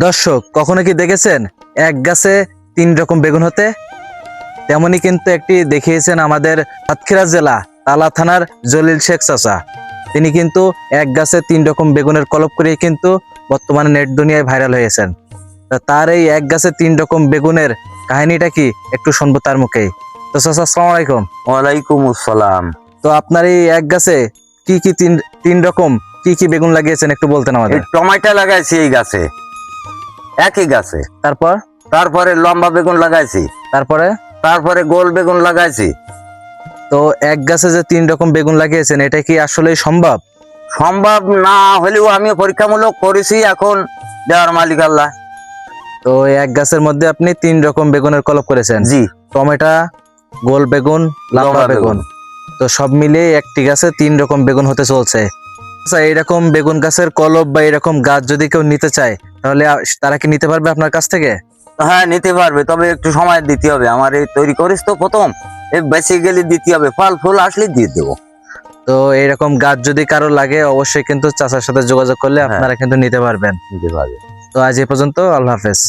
দর্শক, কখনো কি দেখেছেন এক গাছে 3 রকম বেগুন হতে? তেমনি কিন্তু একটি দেখিয়েছেন আমাদের সাতক্ষীরা জেলা তালা থানার জলিল শেখ চাচা। তিনি কিন্তু এক গাছে 3 রকম বেগুনের কলপ করে কিন্তু বর্তমানে নেট দুনিয়ায় ভাইরাল হয়েছেন। তা তার এই এক গাছে 3 রকম বেগুনের কাহিনীটা কি একটু শুনবো তার মুখেই। তো চাচা, আসসালামু আলাইকুম। ওয়ালাইকুম আসসালাম। তো আপনার এই এক গাছে কি কি তিন রকম কি বেগুন লাগিয়েছেন একটু বলতেন এই আমাদের। টমেটো লাগাইছি এই গাছে, একই গাছে। তারপর তারপরে লম্বা বেগুন লাগাইছি, তারপরে তারপরে গোল বেগুন লাগাইছি। তো এক গাছে যে 3 রকম বেগুন লাগিয়েছেন, এটা কি আসলেই সম্ভব? সম্ভব না হলেও আমি পরীক্ষামূলক করেছি, এখন দেওয়ার মালিক আল্লাহ। তো এই এক গাছের মধ্যে আপনি 3 রকম বেগুনের কলপ করেছেন। জি, টমেটো, গোল বেগুন, লম্বা লম্বা বেগুন। বেগুন। তো সব মিলিয়ে একটি গাছে 3 রকম বেগুন হতে চলছে। আচ্ছা, এইরকম বেগুন গাছের কলপ বা এরকম গাছ যদি কেউ নিতে চায়, তাহলে তারা কি নিতে পারবে আপনার কাছ থেকে? হ্যাঁ নিতে পারবে, তবে একটু সময় দিতে হবে। আমার এই তৈরি করিস তো প্রথম, এই বেঁচে গেলে দিতে হবে, ফল ফুল আসলে দিয়ে দেবো। তো এইরকম গাছ যদি কারো লাগে, অবশ্যই কিন্তু চাচার সাথে যোগাযোগ করলে আপনারা কিন্তু নিতে পারবেন। নিতে পারবে। তো আজ এই পর্যন্ত, আল্লাহ হাফেজ।